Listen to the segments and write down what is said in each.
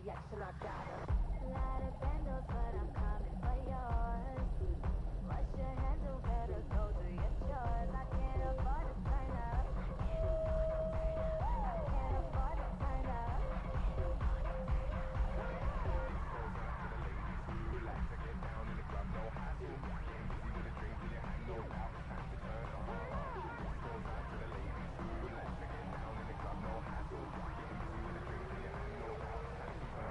reaction, I gotta light a candle, but I'm coming for yours. What's your handle? Better go do your chores. I can't afford to turn up. I can't afford to turn up. Relax and get down in the club, no hassle. Getting busy with a drink in your hand, no doubt it's time to turn up. This goes out to the ladies. Relax and get down in the club, no hassle. Getting busy with a drink in your hand, no doubt it's time to turn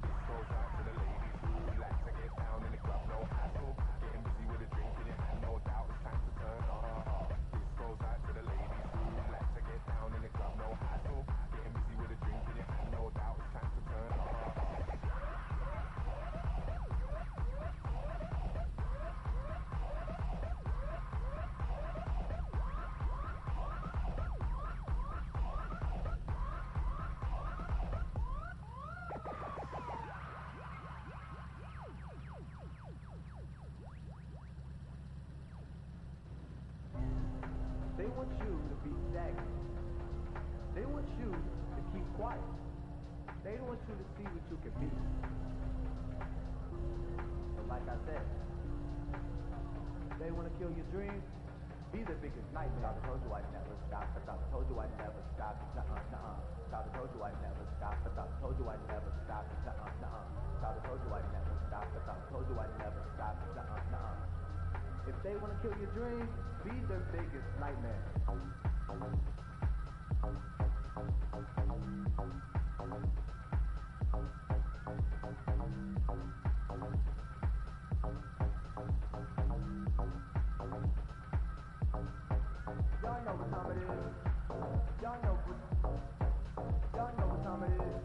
up. This goes out to the ladies. Relax and get down in the club, no hassle. Getting busy with a drink in your hand, no doubt it's time to turn up. This goes out to the ladies. Relax and get down in the club, no hassle. Getting busy with a drink in your hand, no doubt it's time to turn up. They want you to be stagnant. They want you to keep quiet. They don't want you to see what you can be. But like I said, they want to kill your dreams. Be the biggest nightmare. I told you I'd never stop. I told you I'd never stop. I told you I'd never stop. I told you I'd never stop. I told you I'd never stop. I told you I'd never stop. If they want to kill your dreams, be their biggest nightmare. Y'all know what time it is. Y'all know what time it is.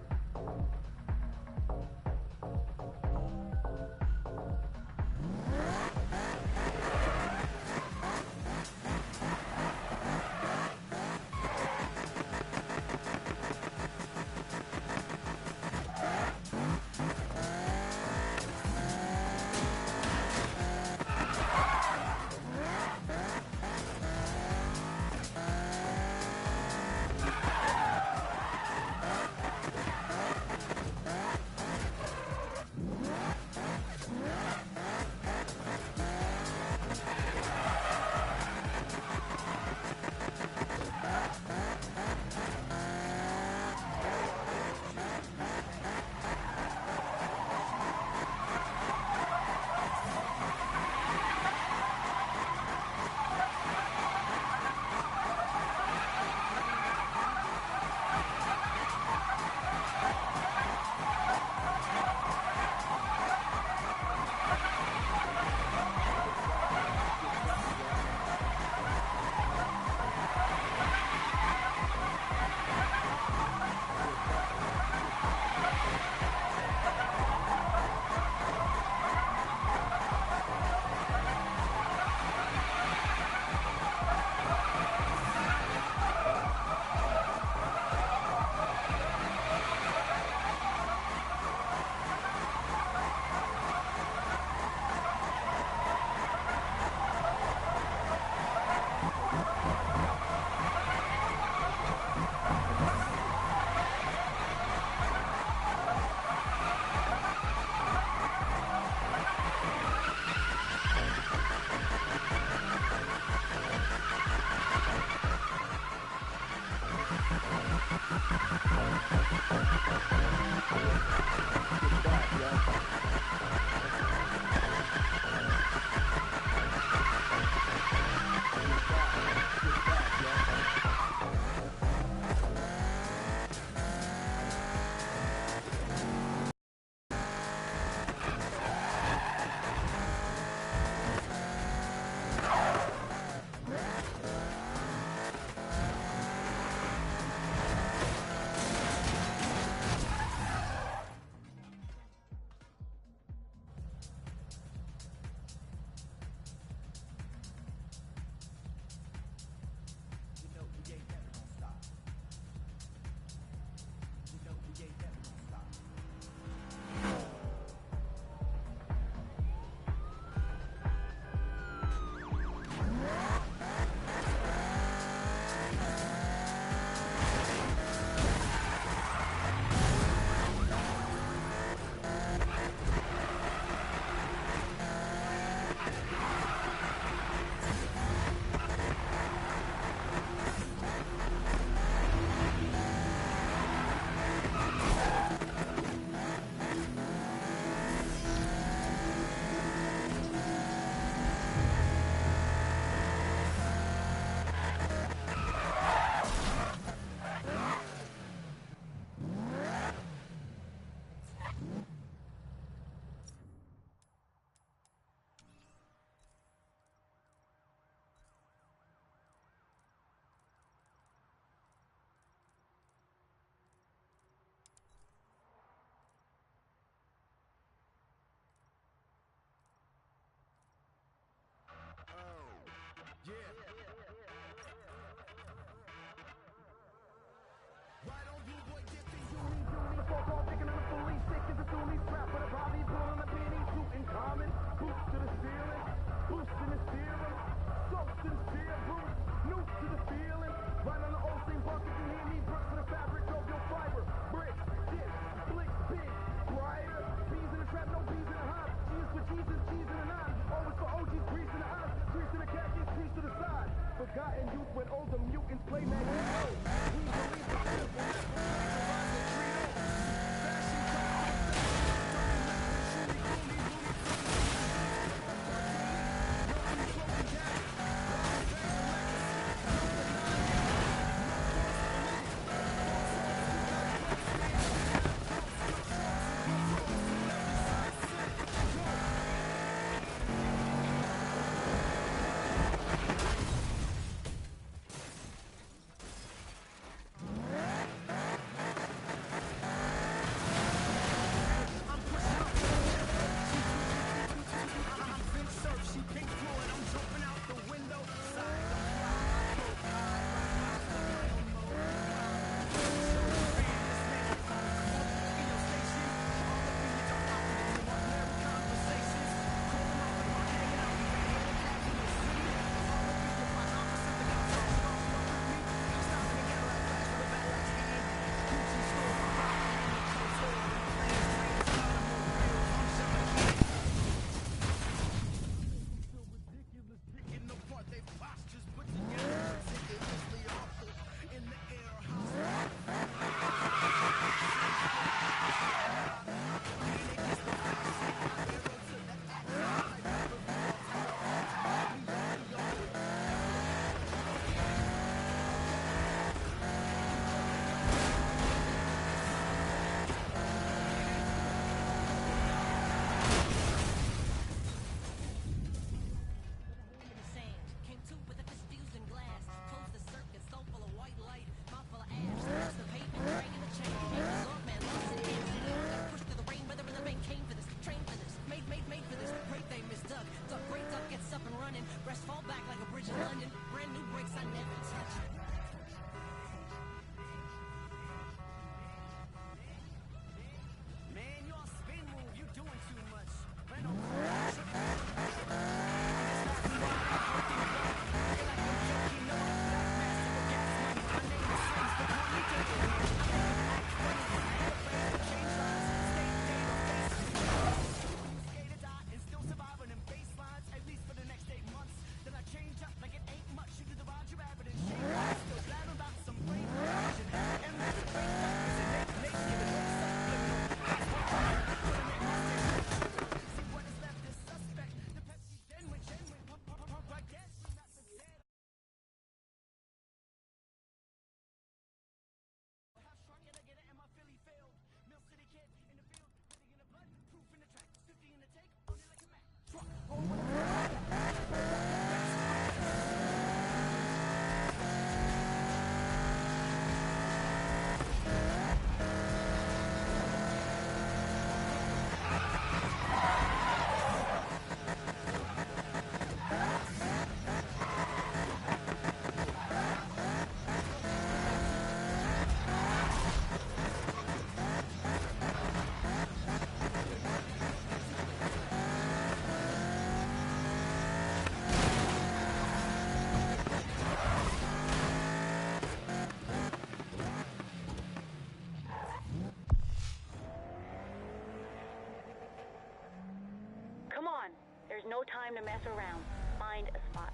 No time to mess around. Find a spot.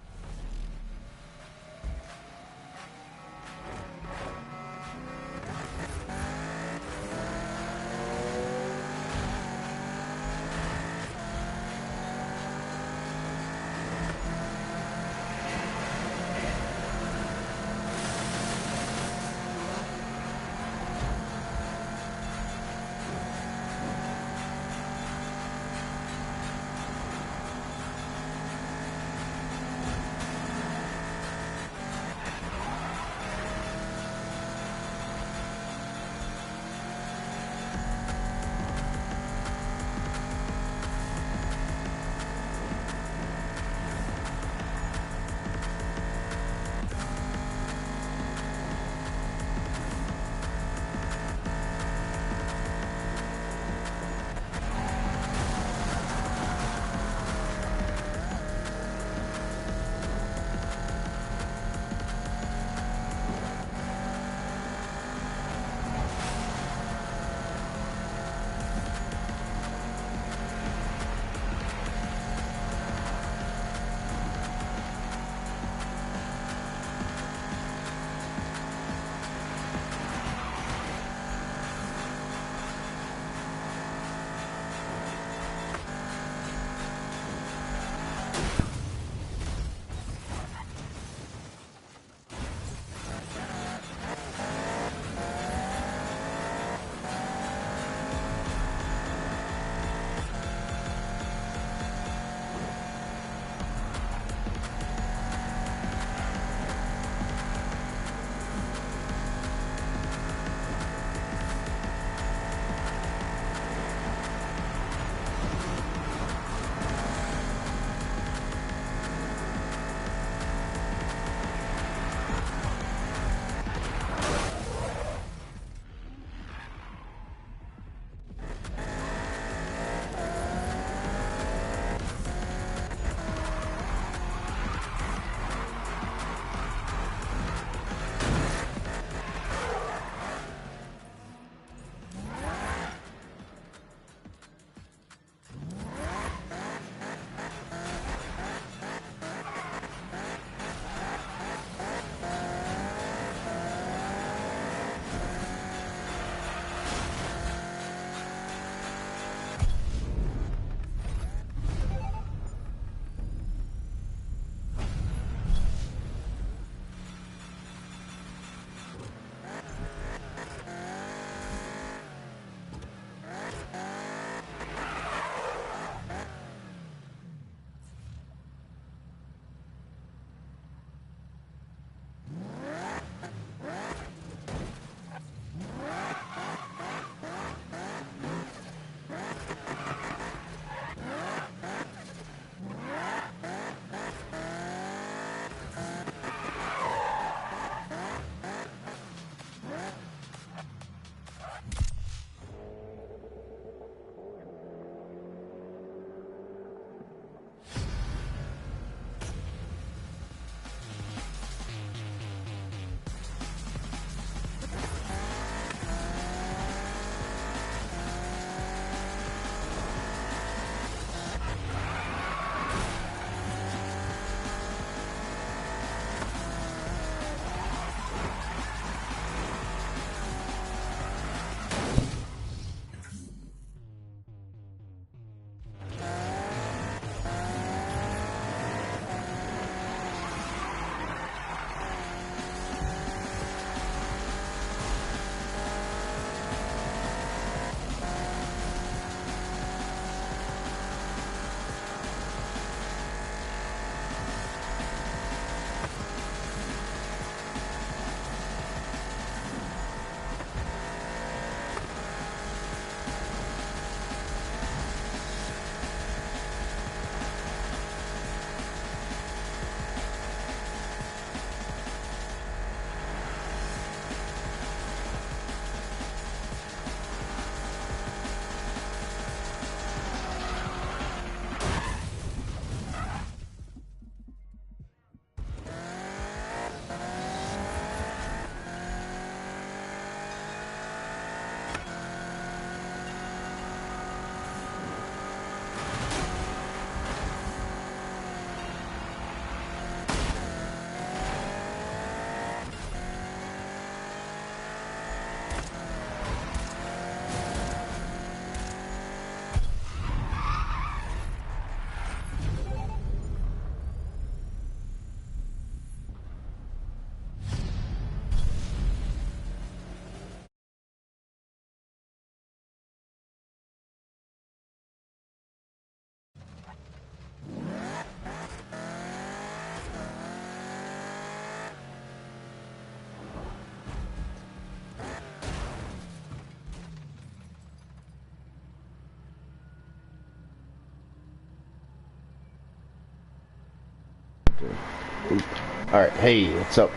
Alright, hey, what's up?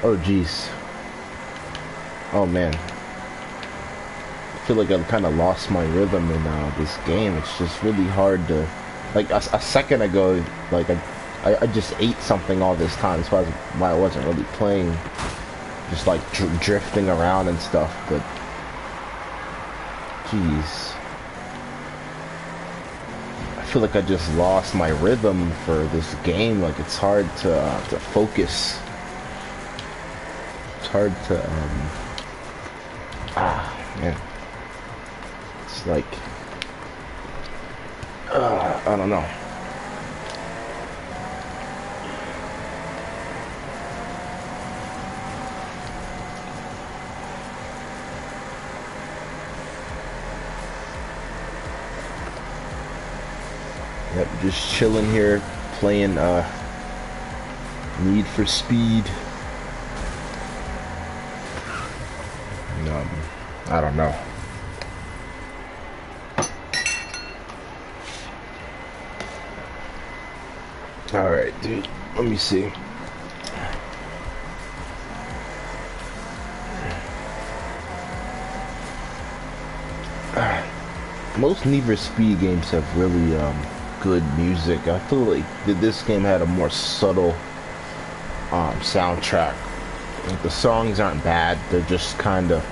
Oh, jeez. Oh, man. I feel like I've kind of lost my rhythm in this game. It's just really hard to... Like, a second ago, like, I just ate something all this time. That's why I wasn't really playing. Just, like, drifting around and stuff, but... Jeez. I feel like I just lost my rhythm for this game. Like, it's hard to focus. It's hard to, man. It's like, I don't know. Yep, just chilling here, playing, Need for Speed. I don't know. Alright, dude. Let me see. Most Need for Speed games have really, good music. I feel like this game had a more subtle, soundtrack. Like, the songs aren't bad. They're just kind of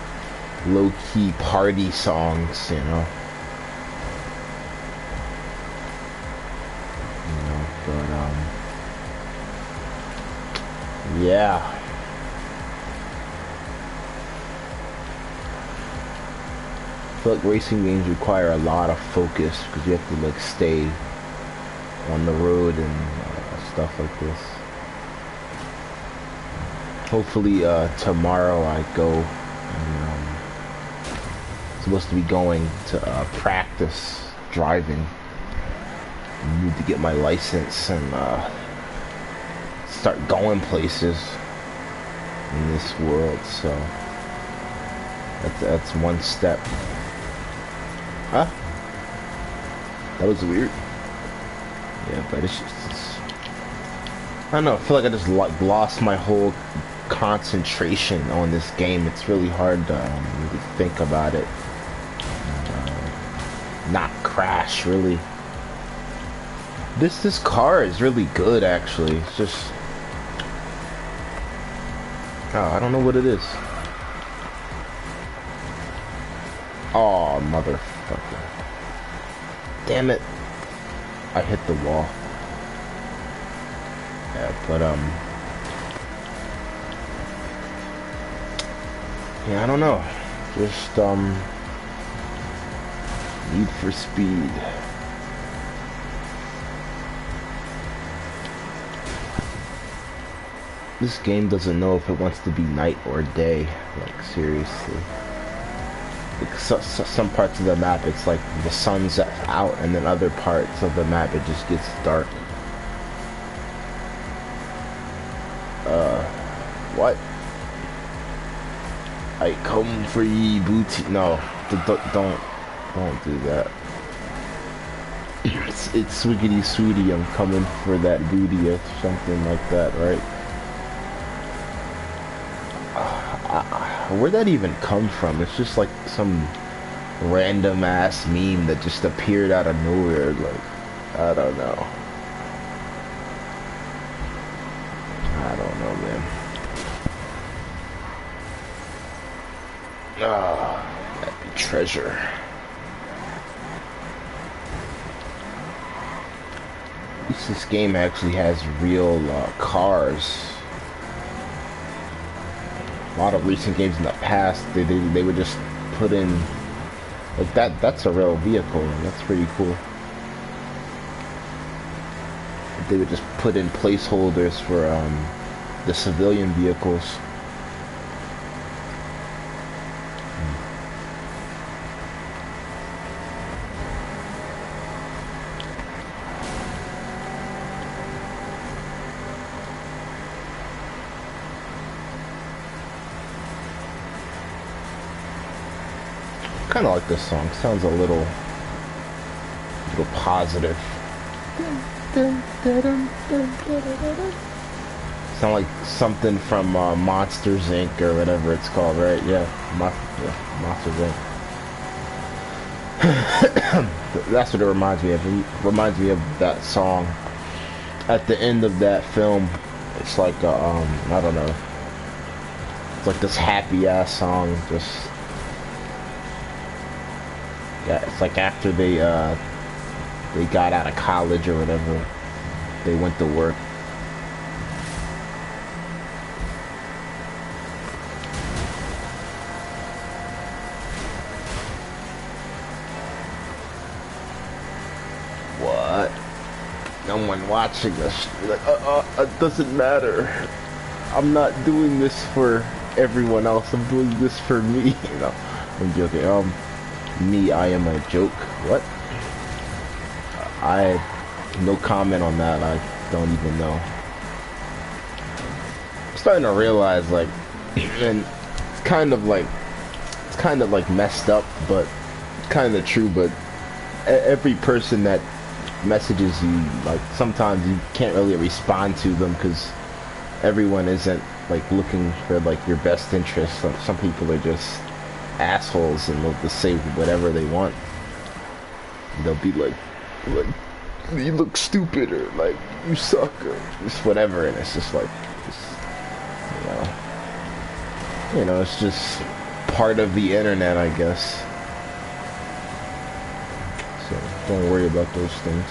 low-key party songs, you know. But, yeah. I feel like racing games require a lot of focus because you have to, like, stay on the road and stuff like this. Hopefully, tomorrow I go and, supposed to be going to, practice driving. I need to get my license and, start going places in this world, so that's one step. Huh? That was weird. Yeah, but it's I don't know, I feel like I just lost my whole concentration on this game. It's really hard to really think about it. Not crash, really. This car is really good, actually. It's just... Oh, I don't know what it is. Oh, motherfucker. Damn it. I hit the wall. Yeah, but, yeah, I don't know. Just, Need for Speed. This game doesn't know if it wants to be night or day. Like, seriously. Like, some parts of the map, it's like the sun's out, and then other parts of the map, it just gets dark. What? I come for ye booty. No, don't do that. It's swiggity sweetie, I'm coming for that booty or something like that, right? Where'd that even come from? It's just like some random ass meme that just appeared out of nowhere. Like, I don't know. I don't know, man. Ah, that'd be treasure. At least this game actually has real cars. A lot of recent games in the past, they would just put in like that's a real vehicle, and that's pretty cool. They would just put in placeholders for the civilian vehicles. Kind of like this song. Sounds a little positive. Sound like something from Monsters Inc. or whatever it's called, right? Yeah, Monsters Inc. That's what it reminds me of. It reminds me of that song. At the end of that film, it's like I don't know. It's like this happy ass song. Just yeah, it's like after they got out of college or whatever, they went to work. What? No one watching this. Like, it doesn't matter. I'm not doing this for everyone else. I'm doing this for me. You know, I'm joking. Me, I am a joke. What? I no comment on that. I don't even know. I'm starting to realize, like, and it's kind of like messed up, but kind of true. But every person that messages you, like, sometimes you can't really respond to them because everyone isn't like looking for like your best interest. Some people are just assholes and they'll just say whatever they want. They'll be like you look stupid or like you suck or just whatever, and it's just like you know it's just part of the internet, I guess. So don't worry about those things.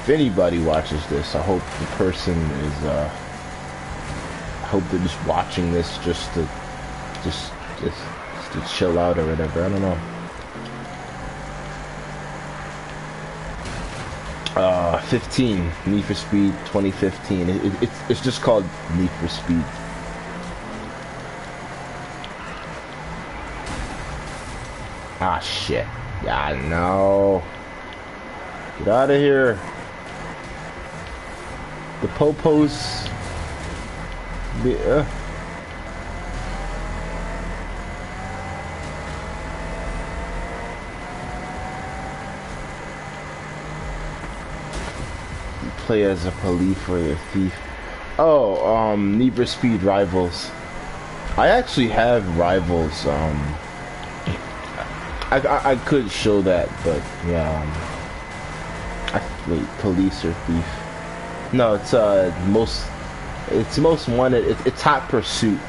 If anybody watches this, I hope the person is, I hope they're just watching this just to chill out or whatever. I don't know. 15, Need for Speed 2015. It's just called Need for Speed. Ah, shit. Yeah, I know. Get out of here. The popos. Play as a police or a thief. Oh, Need for Speed Rivals. I actually have Rivals. I could show that, but yeah. Wait, police or thief? No, it's most wanted. It's Hot Pursuit.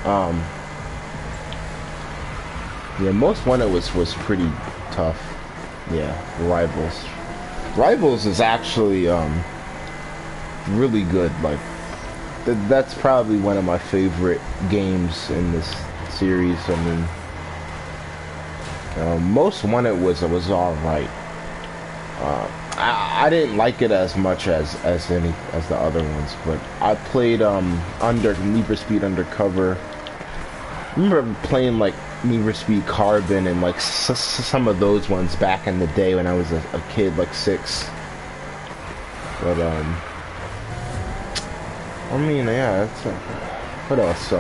Yeah, most wanted was pretty tough. Yeah, Rivals. Rivals is actually really good. Like that's probably one of my favorite games in this series. I mean, Most Wanted was all right. I didn't like it as much as the other ones, but I played Need for Speed Undercover. I remember playing like Need for Speed Carbon and like some of those ones back in the day when I was a kid, like 6. But I mean, yeah, that's what else?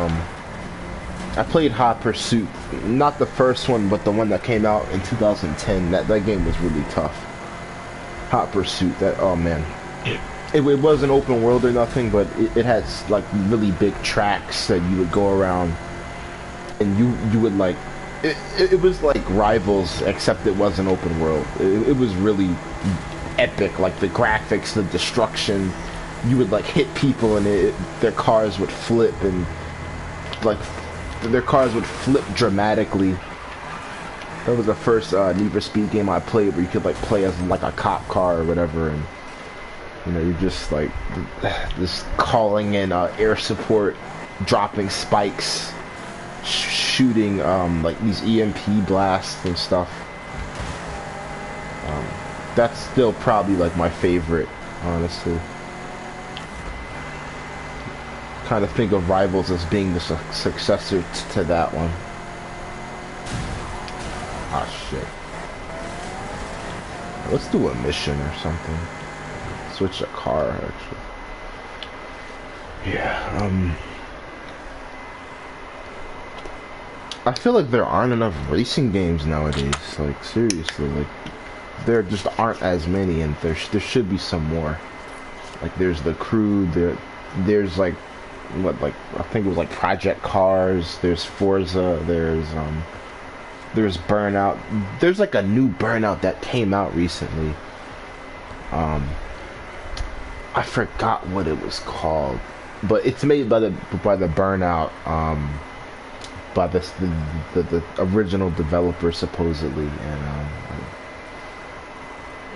I played Hot Pursuit, not the first one, but the one that came out in 2010. That game was really tough. Hot Pursuit. That, oh man, it wasn't open world or nothing, but it had like really big tracks that you would go around, and you would like it was like Rivals, except it wasn't open world. It was really epic, like the graphics, the destruction. You would like hit people and their cars would flip, and like their cars would flip dramatically. That was the first Need for Speed game I played where you could like play as like a cop car or whatever, and you know, you're just like just calling in air support, dropping spikes, shooting like these EMP blasts and stuff. That's still probably like my favorite, honestly. Kind of think of Rivals as being the successor to that one. Ah, shit. Let's do a mission or something. Switch a car, actually. Yeah, I feel like there aren't enough racing games nowadays. Like, seriously, like, there just aren't as many, and there should be some more. Like, there's The Crew, there's like, what, like, I think it was like Project Cars, there's Forza, there's Burnout. There's like a new Burnout that came out recently. I forgot what it was called, but it's made by the Burnout, by the original developer supposedly, and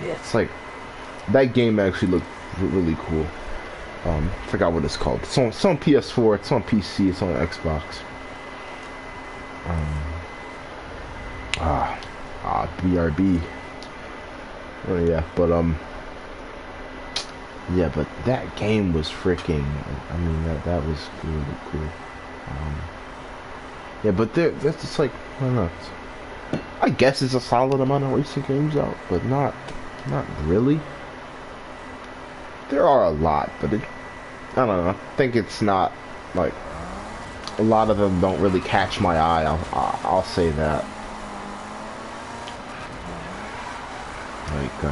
yeah, it's like that game actually looked really cool. Forgot what it's called. It's on PS4. It's on PC. It's on Xbox. BRB. Oh yeah, but yeah, but that game was freaking. I mean, that was really cool. Yeah, but that's just like, I don't know. I guess it's a solid amount of racing games out, but not really. There are a lot, but I don't know. I think it's not like a lot of them don't really catch my eye. I'll say that. Like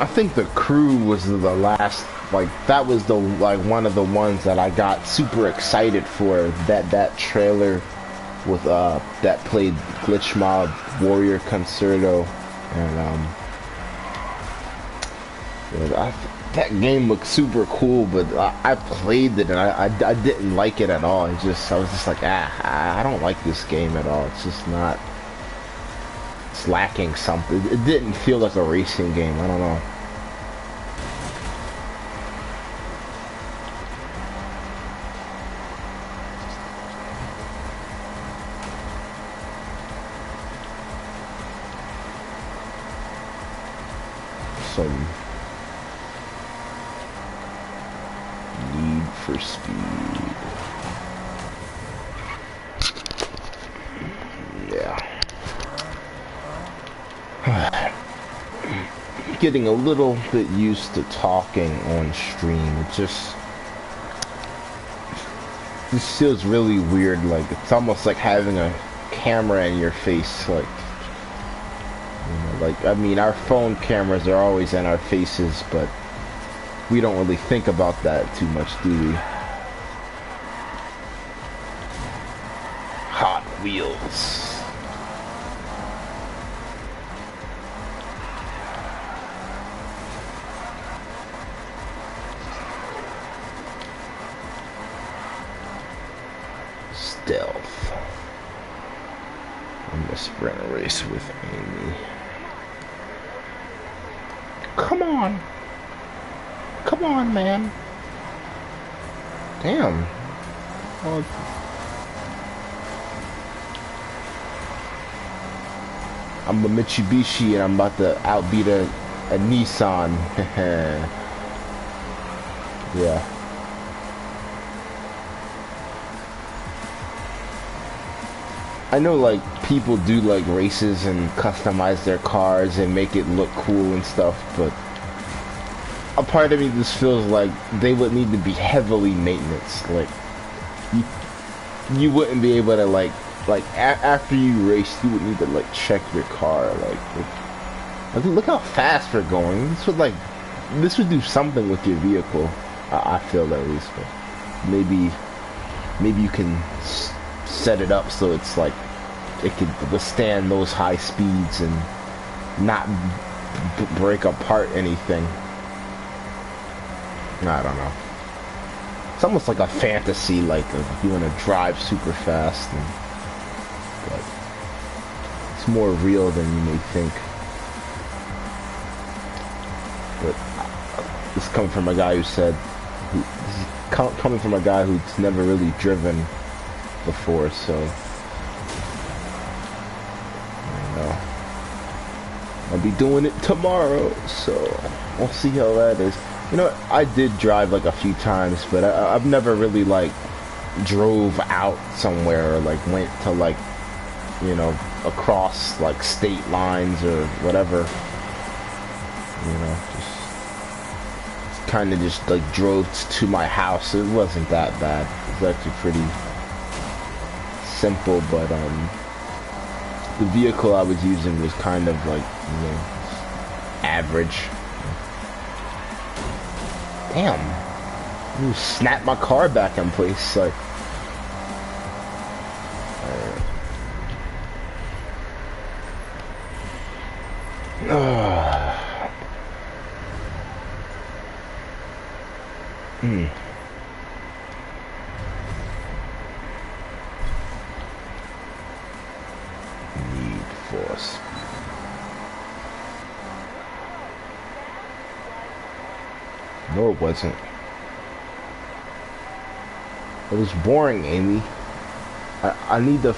I think The Crew was the last, like, that was the, like, one of the ones that I got super excited for. That trailer with that played Glitch Mob Warrior Concerto, and that game looked super cool, but I played it and I didn't like it at all. I was just like, I don't like this game at all. It's just not. It's lacking something. It didn't feel like a racing game. I don't know. Some Need for Speed. Yeah. Getting a little bit used to talking on stream. It just feels really weird. Like, it's almost like having a camera in your face. Like, you know, like, I mean, our phone cameras are always in our faces, but we don't really think about that too much, do we? Hot Wheels. Stealth. I'm gonna sprint a race with Amy. Come on. Come on, man. Damn. Oh. I'm a Mitsubishi and I'm about to outbeat a Nissan. Yeah. I know, like, people do like races and customize their cars and make it look cool and stuff, but a part of me just feels like they would need to be heavily maintenance. Like, you wouldn't be able to like after you race, you would need to like check your car. Like look how fast we're going. This would do something with your vehicle. I feel at least, but maybe you can set it up so it's like it could withstand those high speeds and not break apart anything. I don't know. It's almost like a fantasy, like you want to drive super fast, but it's more real than you may think. But this is coming from a guy who's never really driven before, so I don't know. I'll be doing it tomorrow, so we'll see how that is. You know, I did drive like a few times, but I've never really like drove out somewhere or like went to like, you know, across like state lines or whatever. You know, just kind of just like drove to my house. It wasn't that bad. It was actually pretty simple, but the vehicle I was using was kind of like, you know, average. Damn. You snapped my car back in place, like. Need for speed. No, it wasn't. It was boring, Amy. I need to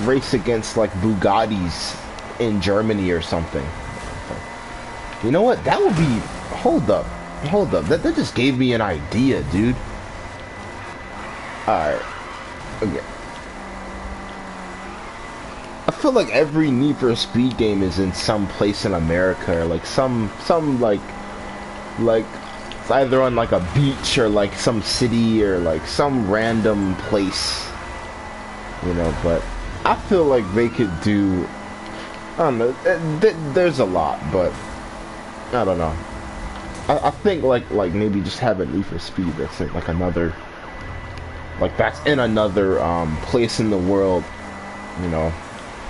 race against like Bugattis in Germany or something. You know what? That would be. Hold up. That just gave me an idea, dude. Alright. Okay. I feel like every Need for Speed game is in some place in America, or like some like it's either on like a beach or like some city or like some random place. You know, but I feel like they could do. I don't know. There's a lot, but I don't know. I think like maybe just have a Need for Speed that's in like another, like that's in another place in the world, you know,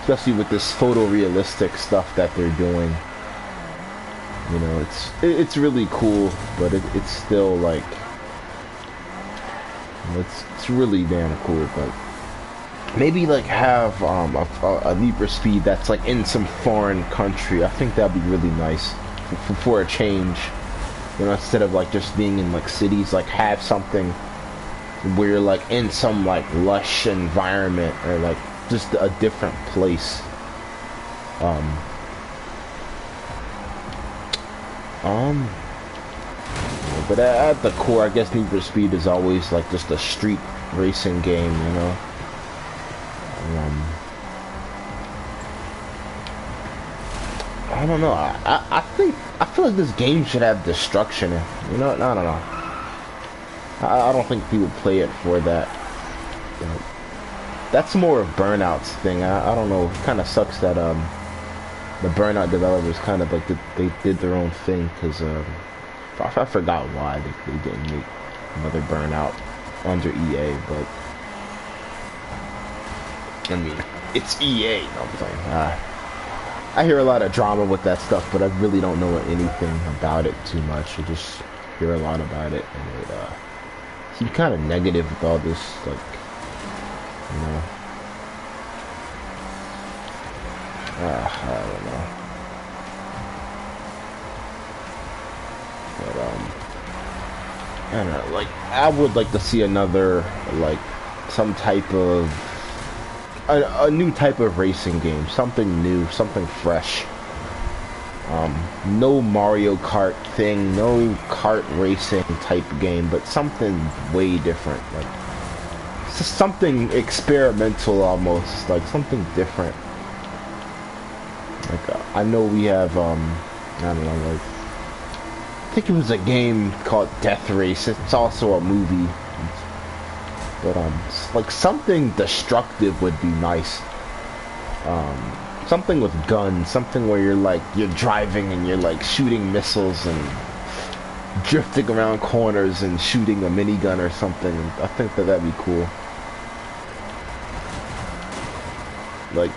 especially with this photorealistic stuff that they're doing. You know, it's really cool, but it's still like it's really damn cool. But maybe like have a Need for Speed that's like in some foreign country. I think that'd be really nice for a change. You know, instead of like just being in like cities, like have something where you're like in some like lush environment or like just a different place. But at the core, I guess Need for Speed is always like just a street racing game, you know. I don't know. I feel like this game should have destruction in it. You know, I don't know. I don't think people play it for that. You know, that's more of Burnout's thing. I don't know. It kind of sucks that the Burnout developers kind of like they did their own thing, because I forgot why they didn't make another Burnout under EA, but I mean, it's EA. You know what I'm saying? I hear a lot of drama with that stuff, but I really don't know anything about it too much. I just hear a lot about it, and it seems kind of negative with all this, like, you know. I don't know. But I don't know. Like, I would like to see another, like, some type of a new type of racing game, something new, something fresh. No Mario Kart thing, no kart racing type game, but something way different, like something experimental almost, like something different. Like I know we have I don't know, like I think it was a game called Death Race. It's also a movie. But like something destructive would be nice. Something with guns, something where you're driving and you're like shooting missiles and drifting around corners and shooting a minigun or something. I think that'd be cool. Like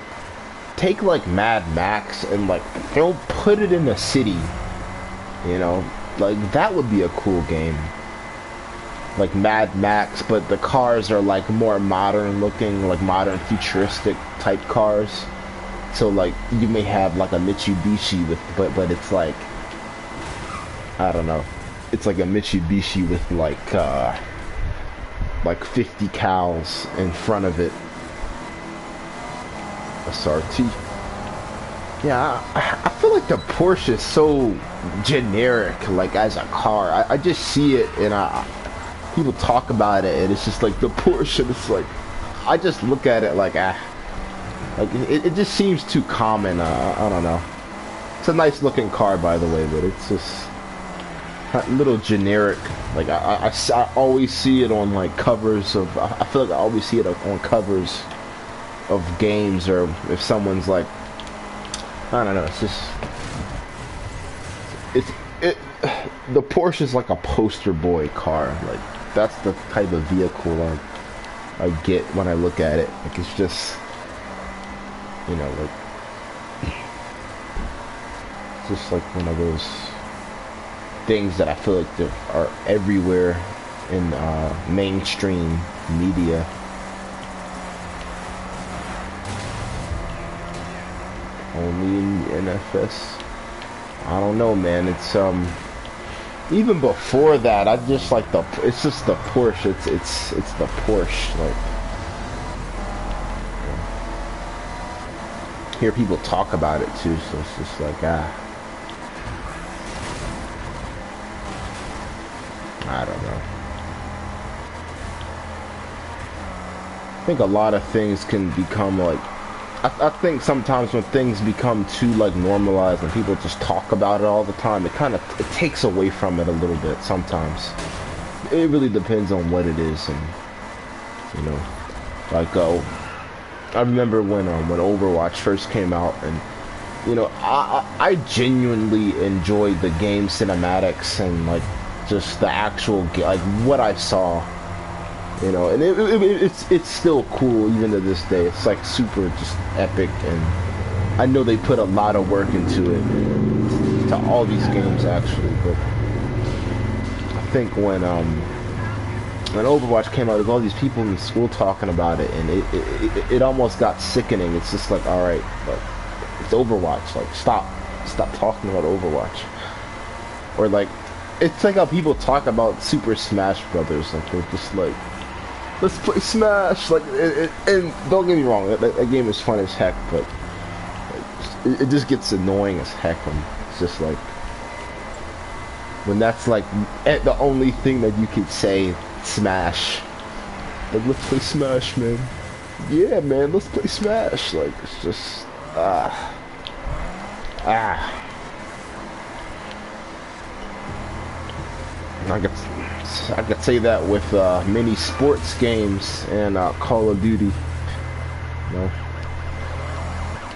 take like Mad Max and like they'll put it in a city. You know, like that would be a cool game. Like Mad Max, but the cars are like more modern looking, like modern futuristic type cars. So like you may have like a Mitsubishi with, but it's like, I don't know, it's like a Mitsubishi with like 50 cows in front of it. SRT. Yeah, I feel like the Porsche is so generic, like as a car. I just see it and people talk about it, and it's just like the Porsche. It's like I just look at it like like it just seems too common. I don't know. It's a nice looking car, by the way, but it's just a little generic. Like I always see it on like covers of. I feel like I always see it on covers of games, or if someone's like, I don't know. It's just it. The Porsche is like a poster boy car. Like that's the type of vehicle I get when I look at it. Like it's just, you know, like it's just like one of those things that I feel like there are everywhere in mainstream media. Only in the NFS. I don't know, man. It's even before that, I just like it's just the Porsche. It's the Porsche. Like, hear people talk about it too, so it's just like I don't know. I think a lot of things can become like, I think sometimes when things become too like normalized and people just talk about it all the time, it takes away from it a little bit sometimes. It really depends on what it is, and you know, like I remember when Overwatch first came out, and you know, I genuinely enjoyed the game cinematics and like just the actual like what I saw. You know, and it's still cool even to this day. It's like super just epic, and I know they put a lot of work into it, to all these games actually. But I think when Overwatch came out, there's all these people in school talking about it, and it almost got sickening. It's just like, all right, but it's Overwatch. Like, stop talking about Overwatch. Or like, it's like how people talk about Super Smash Brothers. Like they're just like, let's play Smash, like, and don't get me wrong, that game is fun as heck, but like, it just gets annoying as heck when it's just like, when that's like the only thing that you could say, Smash. Like, let's play Smash, man. Yeah, man, let's play Smash. Like, it's just, I could say that with many sports games and Call of Duty. You know,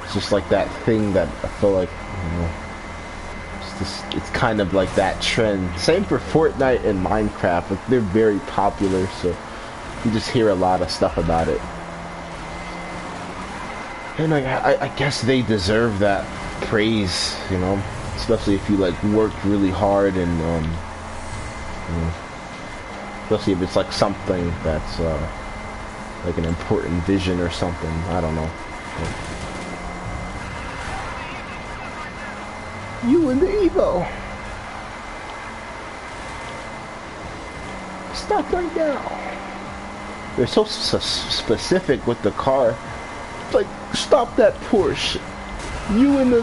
it's just like that thing that I feel like, you know, it's kind of like that trend. Same for Fortnite and Minecraft. Like, they're very popular, so you just hear a lot of stuff about it. And I guess they deserve that praise, you know, especially if you like worked really hard and you know, especially if it's like something that's like an important vision or something. I don't know. You and the Evo. Stop right now. They're so specific with the car. Like, stop that Porsche. You and the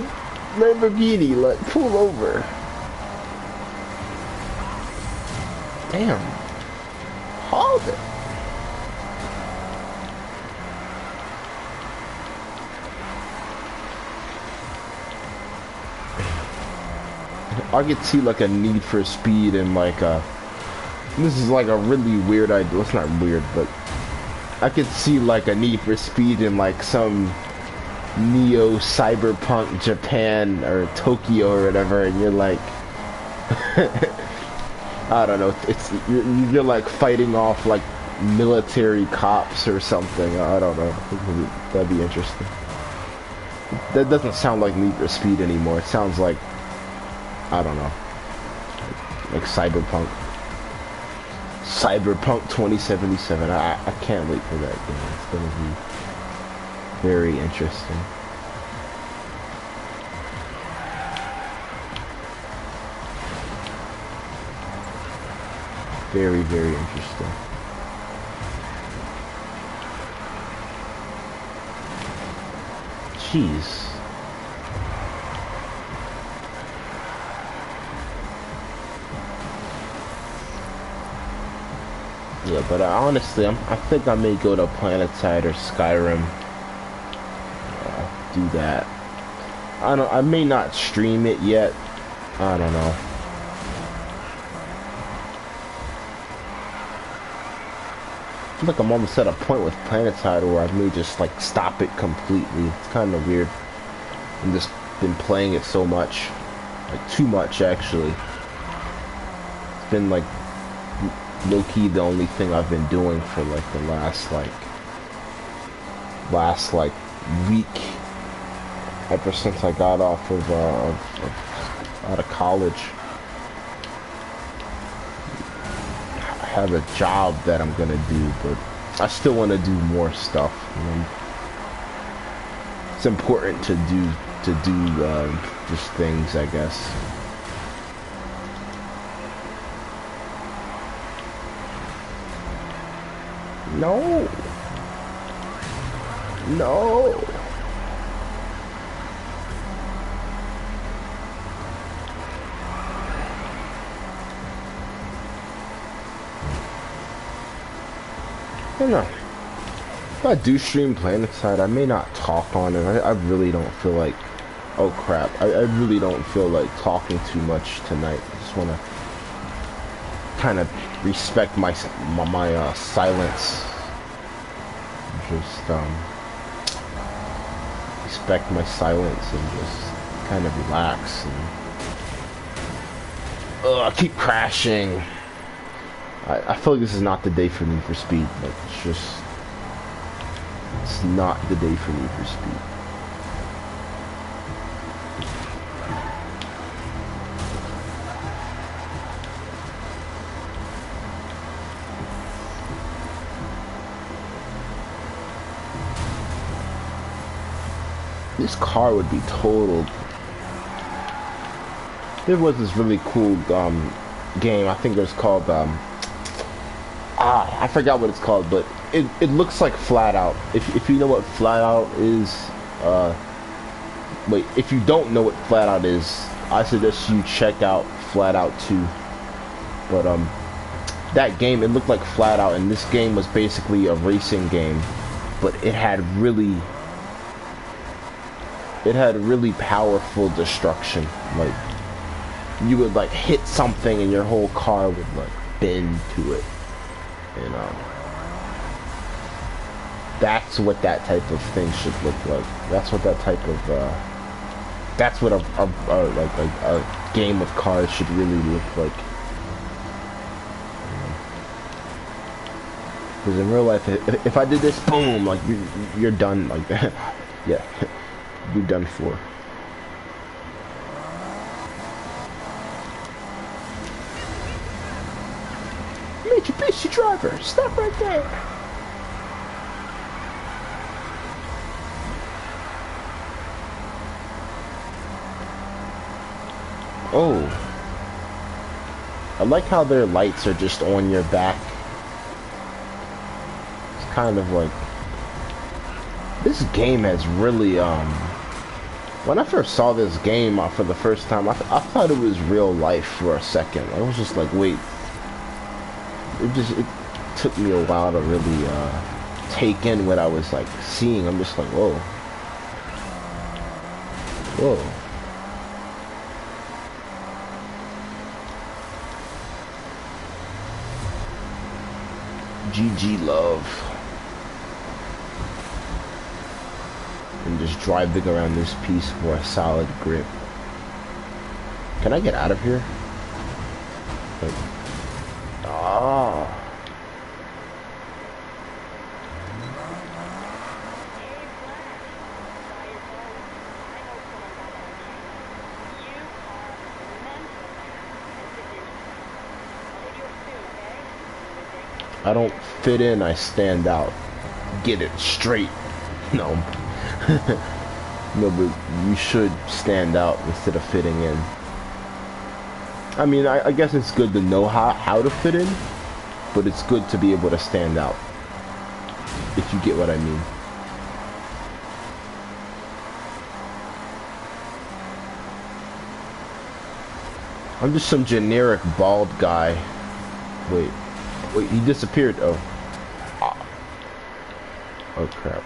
Lamborghini, like, pull over. Damn. Hold it. I could see like a Need for Speed and like this is like a really weird idea. Well, it's not weird, but I could see like a Need for Speed in like some neo cyberpunk Japan or Tokyo or whatever, and you're like I don't know, you're like fighting off like military cops or something. I don't know. That'd be interesting. That doesn't sound like Need for Speed anymore. It sounds like, I don't know, like Cyberpunk 2077. I can't wait for that game. It's gonna be very interesting. Very, very interesting. Jeez. Yeah, but honestly, I think I may go to PlanetSide or Skyrim. Do that. I may not stream it yet. I don't know. I feel like I'm almost at a point with PlanetSide where I may just like stop it completely. It's kind of weird. I've just been playing it so much, like too much actually. It's been like low-key the only thing I've been doing for like the last week, ever since I got off of out of college. I have a job that I'm gonna do, but I still want to do more stuff. You know? It's important to do just things, I guess. No. No. I don't know. If I do stream PlanetSide, I may not talk on it. I really don't feel like... Oh crap. I really don't feel like talking too much tonight. I just want to kind of respect my silence. Just respect my silence and just kind of relax. And I keep crashing. I feel like this is not the day for Need for Speed. Like it's not the day for Need for Speed. This car would be totaled. There was this really cool game. I think it was called I forgot what it's called, but it looks like Flat Out. If you know what Flat Out is, wait, if you don't know what Flat Out is, I suggest you check out Flat Out 2. But that game, it looked like Flat Out, and this game was basically a racing game, but it had really powerful destruction. Like you would like hit something and your whole car would like bend to it. And that's what that type of thing should look like. That's what that type of that's what a game of cars should really look like. Because in real life, if I did this, boom, like you're done like that. Yeah, you're done for. Mitsubishi driver, stop right there. Oh, I like how their lights are just on your back. It's kind of like, this game has really when I first saw this game for the first time, I thought it was real life for a second. I was just like, wait. It took me a while to really take in what I was like seeing. I'm just like, whoa. Whoa. GG love. And just driving around this piece for a solid grip. Can I get out of here? Like, oh. I don't fit in, I stand out. Get it straight. No. No, but you should stand out instead of fitting in. I mean, I guess it's good to know how to fit in, but it's good to be able to stand out, if you get what I mean. I'm just some generic bald guy. Wait, he disappeared. Oh. Oh crap.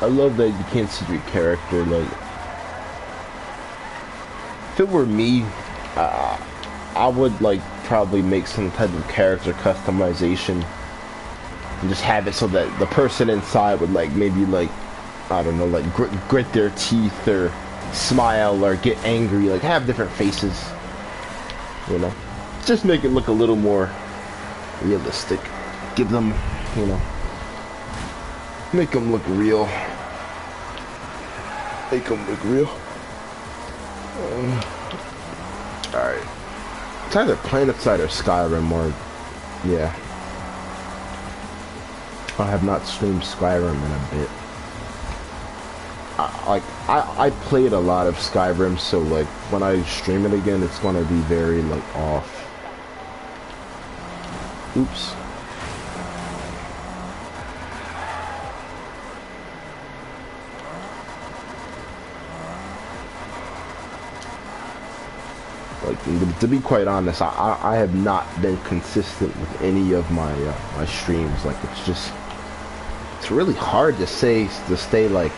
I love that you can't see your character. Like, if it were me, I would like probably make some type of character customization and just have it so that the person inside would like maybe like, I don't know, like grit their teeth or smile or get angry, like have different faces, you know, just make it look a little more realistic. Give them, you know, make them look real. Make them look real. Alright. It's either PlanetSide or Skyrim, or yeah. I have not streamed Skyrim in a bit. I played a lot of Skyrim, so like when I stream it again, it's gonna be very like off. Oops. Like, to be quite honest, I have not been consistent with any of my my streams. Like, it's really hard to stay like,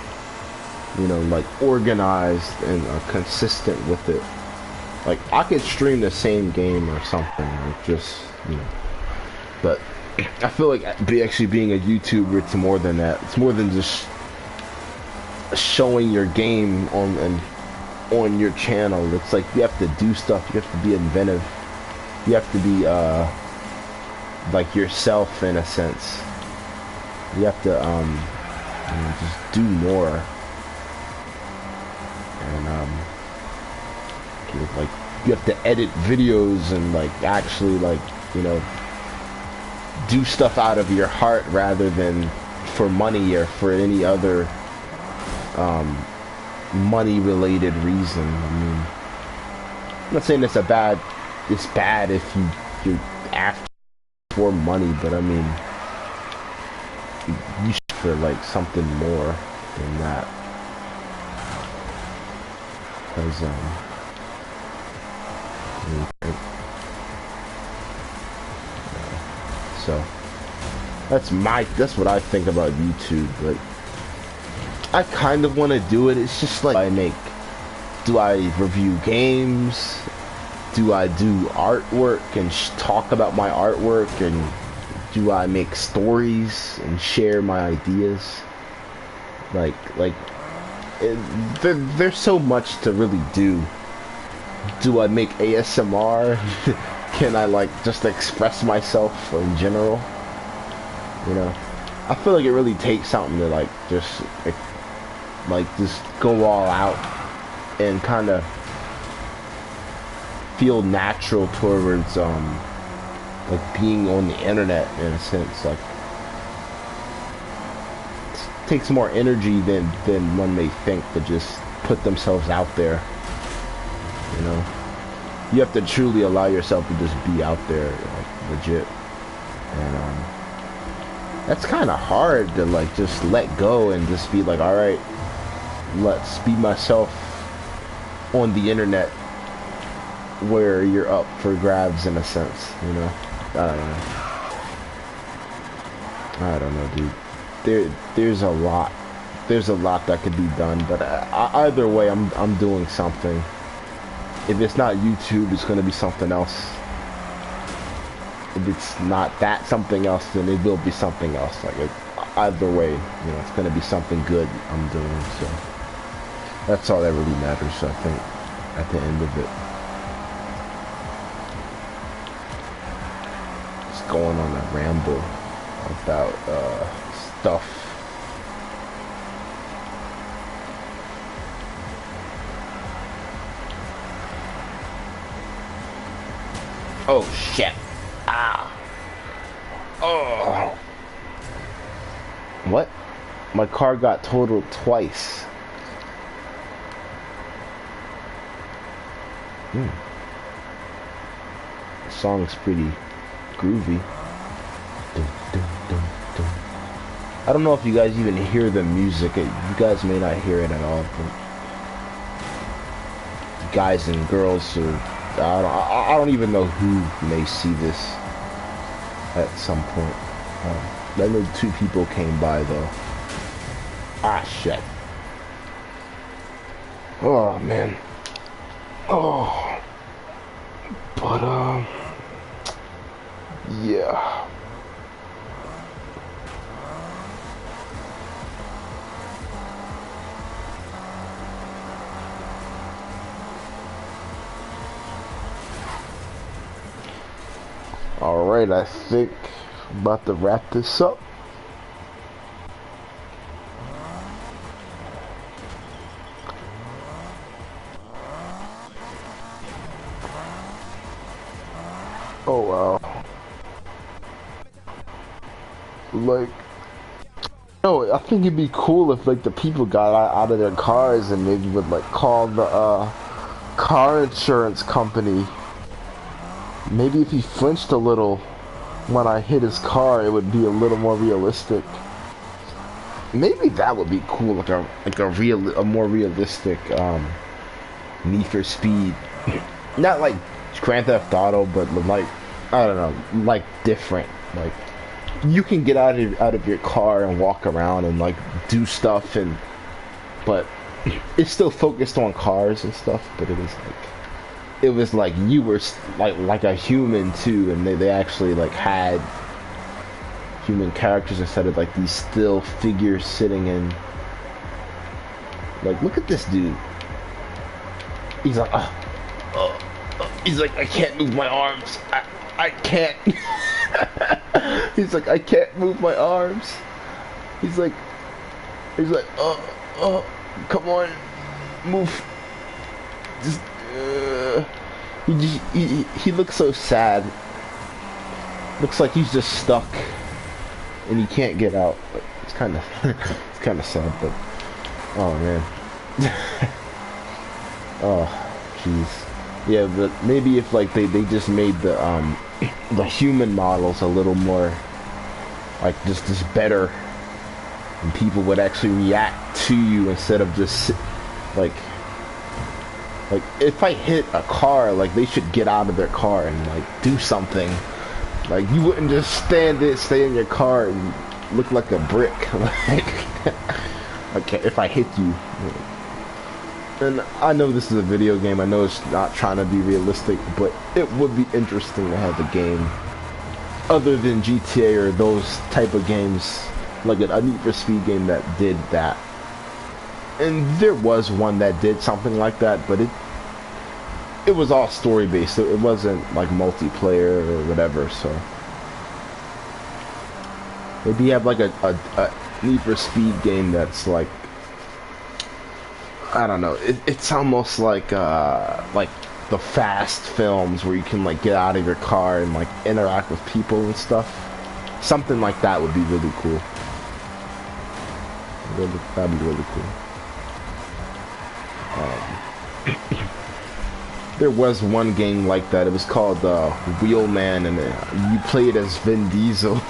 you know, like organized and consistent with it. Like, I could stream the same game or something, like just, you know, but I feel like actually being a YouTuber, it's more than that. It's more than just showing your game on your channel. It's like you have to do stuff. You have to be inventive. You have to be like yourself in a sense. You have to you know, just do more. And like you have to edit videos and like actually like, you know, do stuff out of your heart rather than for money or for any other money related reason. I mean, I'm not saying it's bad if you're after for money, but I mean, you should for like something more than that. Because so that's what I think about YouTube. Like, I kind of want to do it. It's just like, do I review games? Do I do artwork and talk about my artwork? And do I make stories and share my ideas? There's so much to really do. Do I make ASMR? Can I like just express myself in general? You know, I feel like it really takes something to like just go all out and kind of feel natural towards like being on the internet in a sense. Like, it takes more energy than one may think to just put themselves out there. You know, you have to truly allow yourself to just be out there, like, legit. And that's kind of hard to like just let go and just be like, all right, let's be myself on the internet, where you're up for grabs in a sense, you know. I don't know, dude. There's a lot that could be done, but either way, I'm doing something. If it's not YouTube, it's gonna be something else. If it's not that something else, then it will be something else. Like, either way, you know, it's gonna be something good I'm doing. So that's all that really matters, I think, at the end of it. Just going on a ramble about stuff. Oh shit. Ah. Oh. What? My car got totaled twice. The song's pretty groovy. Dun, dun, dun, dun. I don't know if you guys even hear the music. You guys may not hear it at all, but guys and girls are, I don't even know who may see this at some point. I know 2 people came by though. Ah, shit. Oh, man. Oh. But, yeah. Alright, I think I'm about to wrap this up. Oh wow. Like, no, I think it'd be cool if like the people got out of their cars and maybe would like call the car insurance company. Maybe if he flinched a little when I hit his car, it would be a little more realistic. Maybe that would be cool, like a more realistic Need for Speed. Not like Grand Theft Auto, but like, I don't know, like different. Like you can get out of your car and walk around and like do stuff, and but it's still focused on cars and stuff. But it was like you were like a human too, and they actually like had human characters instead of like these still figures sitting in. Like, look at this dude. He's like, he's like, I can't move my arms. I can't. He's like, I can't move my arms. He's like, come on, move. Just, he looks so sad. Looks like he's just stuck, and he can't get out. But it's kind of, it's kind of sad. But oh man. Oh, jeez. Yeah, but maybe if like they just made the human models a little more like just better, and people would actually react to you instead of just like if I hit a car, like they should get out of their car and like do something. Like you wouldn't just stay in your car and look like a brick. Like okay, if I hit you. And I know this is a video game, I know it's not trying to be realistic, but it would be interesting to have a game other than GTA or those type of games, like a Need for Speed game that did that. And there was one that did something like that, but it was all story based, it wasn't like multiplayer or whatever. So maybe you have like a Need for Speed game that's like, I don't know, it's almost like the Fast films where you can like get out of your car and like interact with people and stuff. Something like that would be really cool. That'd be really cool. There was one game like that. It was called Wheelman, and you played as Vin Diesel.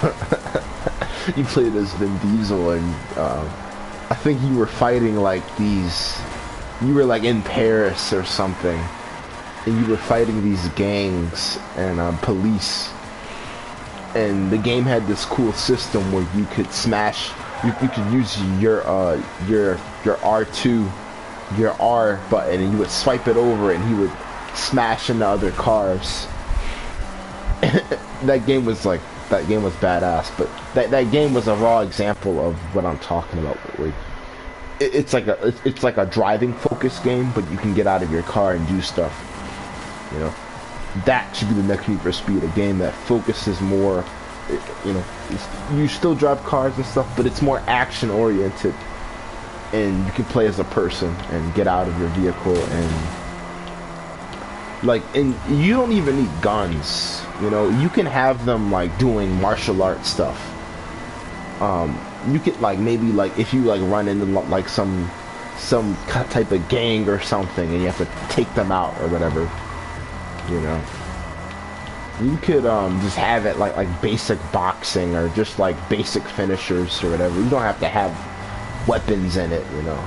You played as Vin Diesel, and I think you were fighting like these. You were like in Paris or something, and you were fighting these gangs and police. And the game had this cool system where you could smash. You could use your R2, your R button, and you would swipe it over, and he would smash into other cars. That game was badass. But that game was a raw example of what I'm talking about. Like, it's like a driving focused game, but you can get out of your car and do stuff. You know, that should be the next Need for Speed, a game that focuses more. You know, you still drive cars and stuff, but it's more action oriented, and you can play as a person and get out of your vehicle, and you don't even need guns. You know, you can have them like doing martial arts stuff. You could like maybe like if you like run into like some type of gang or something, and you have to take them out or whatever. You know, you could just have it like basic boxing or just like basic finishers or whatever. You don't have to have weapons in it. You know,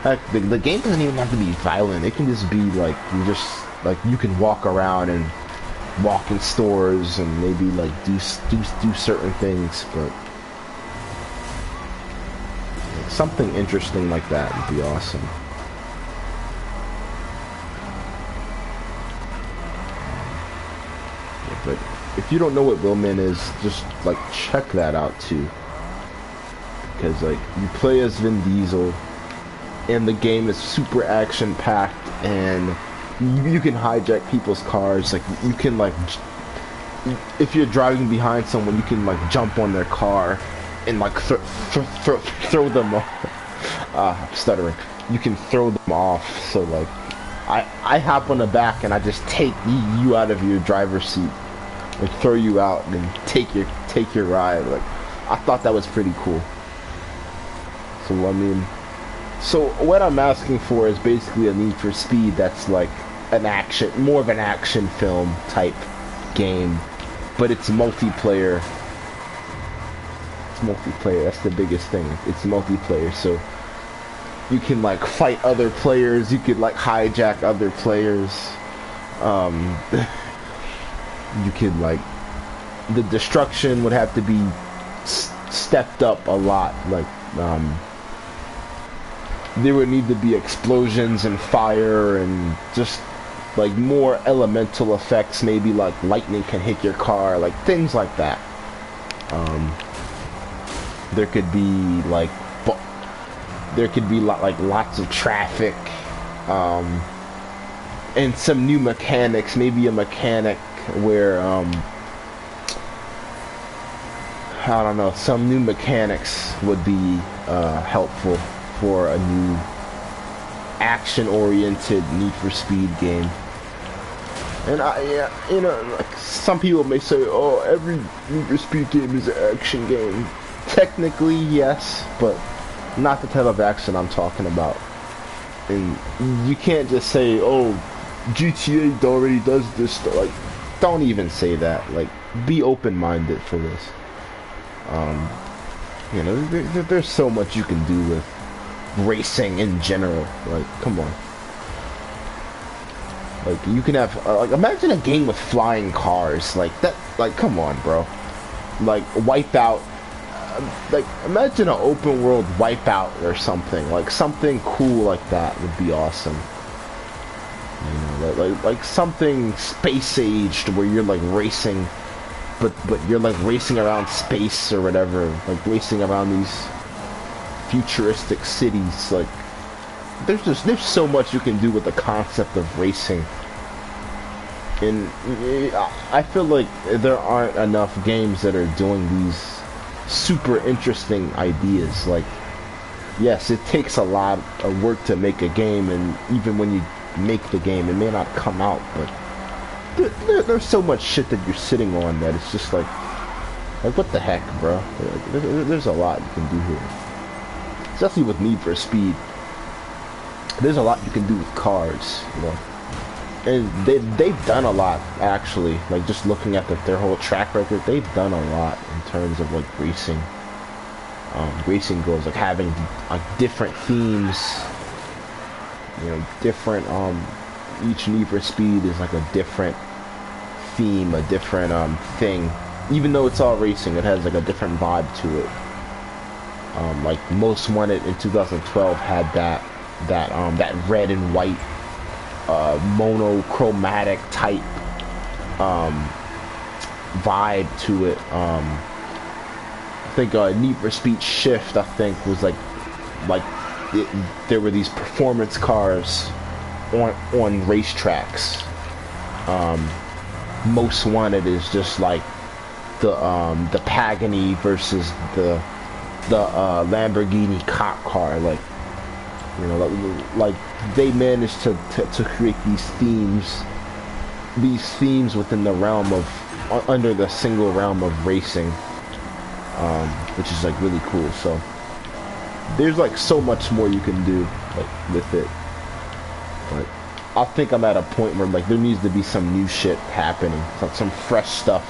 heck, the game doesn't even have to be violent. It can just be like you can walk around and walk in stores and maybe like do certain things, but something interesting like that would be awesome. Yeah, but if you don't know what Wheelman is, just like check that out too. Because like you play as Vin Diesel, and the game is super action packed, and you can hijack people's cars. Like you can like, if you're driving behind someone, you can like jump on their car and like throw them off. I'm stuttering. You can throw them off. So like, I hop on the back and I just take you out of your driver's seat and throw you out and take your ride. Like, I thought that was pretty cool. So I mean, so what I'm asking for is basically a Need for Speed that's like more of an action film type game, but it's multiplayer. It's multiplayer. That's the biggest thing. It's multiplayer, so you can like fight other players. You could like hijack other players. You could like, the destruction would have to be stepped up a lot. Like there would need to be explosions and fire and just like more elemental effects. Maybe like lightning can hit your car, like things like that. There could be like lots of traffic, and some new mechanics. Maybe a mechanic where I don't know, some new mechanics would be helpful for a new action-oriented Need for Speed game. And like some people may say, oh, every Need for Speed game is an action game. Technically, yes, but not the type of action I'm talking about. And you can't just say, oh, GTA already does this stuff. Like, don't even say that. Like, be open-minded for this. You know, there's so much you can do with racing in general. Like, come on. Like, you can have like, imagine a game with flying cars like that. Like, come on, bro. Like Wipeout. Like, imagine an open world Wipeout or something. Like something cool like that would be awesome. You know, like something space aged where you're like racing, but you're like racing around space or whatever. Like racing around these futuristic cities. Like, there's so much you can do with the concept of racing. And I feel like there aren't enough games that are doing these super interesting ideas. Like, yes, it takes a lot of work to make a game, and even when you make the game, it may not come out, but there's so much shit that you're sitting on that it's just like what the heck, bro? There's a lot you can do here. Especially with Need for Speed. There's a lot you can do with cars, you know. And they've done a lot, actually. Like, just looking at their whole track record, they've done a lot in terms of, like, racing. Racing goes, like, having, like, different themes. You know, different, each Need for Speed is, like, a different theme, a different, thing. Even though it's all racing, it has, like, a different vibe to it. Like, Most Wanted in 2012 had that red and white monochromatic type vibe to it. I think Need for Speed Shift, I think, was like there were these performance cars on racetracks. Most Wanted is just like the Pagani versus the Lamborghini cop car. Like, you know, like they managed to create these themes within the realm of, under the single realm of racing, which is like really cool. So there's like so much more you can do like with it. Like, I think I'm at a point where like there needs to be some new shit happening, some fresh stuff.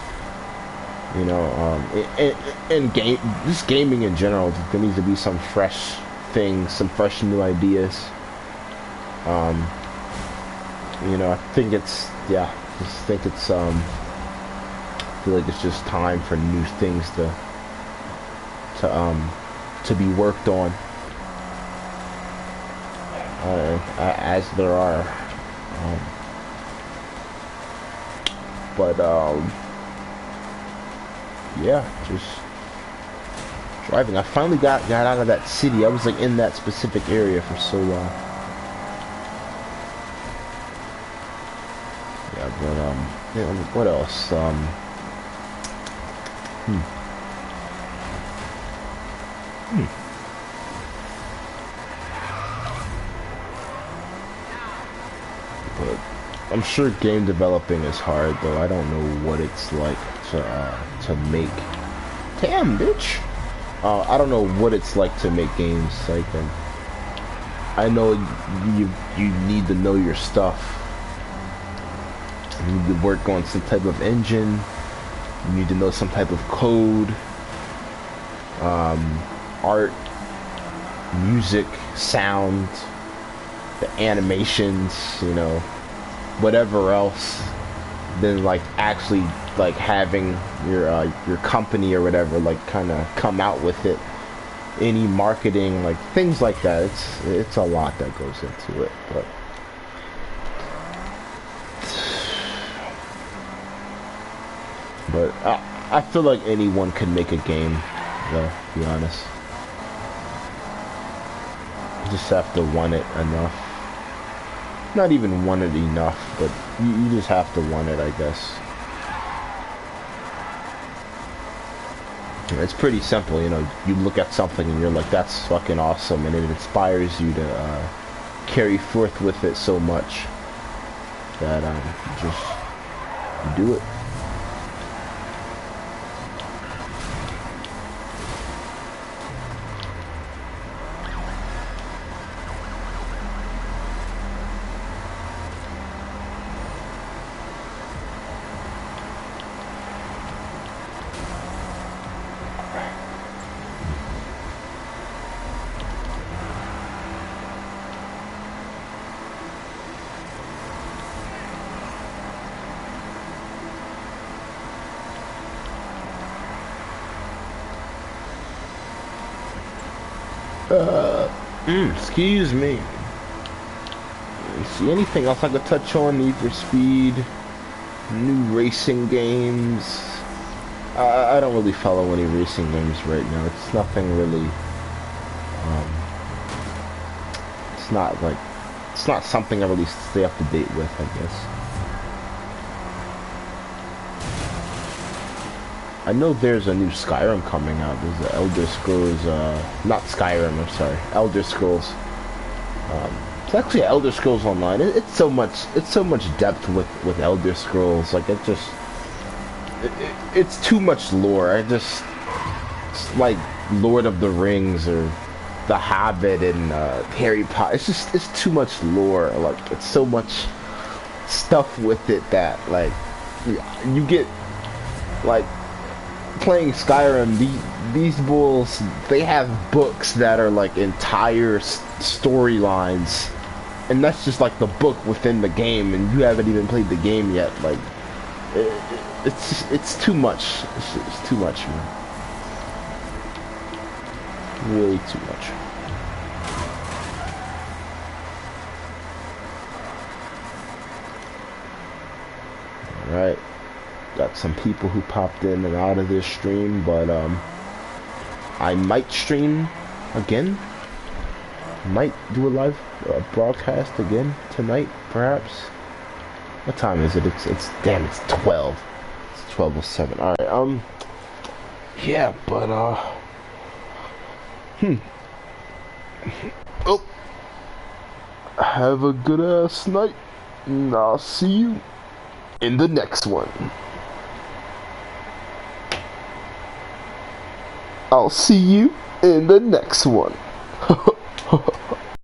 You know, and just gaming in general, there needs to be some fresh things, some fresh new ideas. You know, I think it's, I feel like it's just time for new things to be worked on. as there are. But yeah, just driving. I finally got out of that city. I was like in that specific area for so long. Yeah, but yeah, what else? But I'm sure game developing is hard, though. I don't know what it's like to make. Damn, bitch. I don't know what it's like to make games. Like, I know you need to know your stuff. You need to work on some type of engine. You need to know some type of code, art, music, sound, the animations, you know, whatever else. Then like actually like having your company or whatever like kind of come out with it. Any marketing, like things like that. It's a lot that goes into it, but I feel like anyone can make a game, though, to be honest. You just have to want it enough. Not even want it enough, but you just have to want it, I guess. It's pretty simple, you know. You look at something and you're like, that's fucking awesome, and it inspires you to carry forth with it so much that you do it. Excuse me. See anything else I could touch on? Need for Speed, new racing games. I don't really follow any racing games right now. It's nothing really. It's not something I really stay up to date with, I guess. I know there's a new Skyrim coming out. There's the Elder Scrolls, not Skyrim, I'm sorry, Elder Scrolls. It's actually Elder Scrolls Online. It's so much depth with Elder Scrolls. Like it's too much lore. It's like Lord of the Rings or The Hobbit and Harry Potter. It's too much lore. Like it's so much stuff with it that like you get like. Playing Skyrim, these bulls, they have books that are like entire storylines, and that's just like the book within the game, and you haven't even played the game yet. Like, it's too much. It's too much, man. Really too much. All right. Got some people who popped in and out of this stream, but I might stream again. Might do a live broadcast again tonight, perhaps. What time is it? It's damn, it's 12. It's 12:07. All right. Yeah, but Oh, have a good ass night, and I'll see you in the next one. I'll see you in the next one.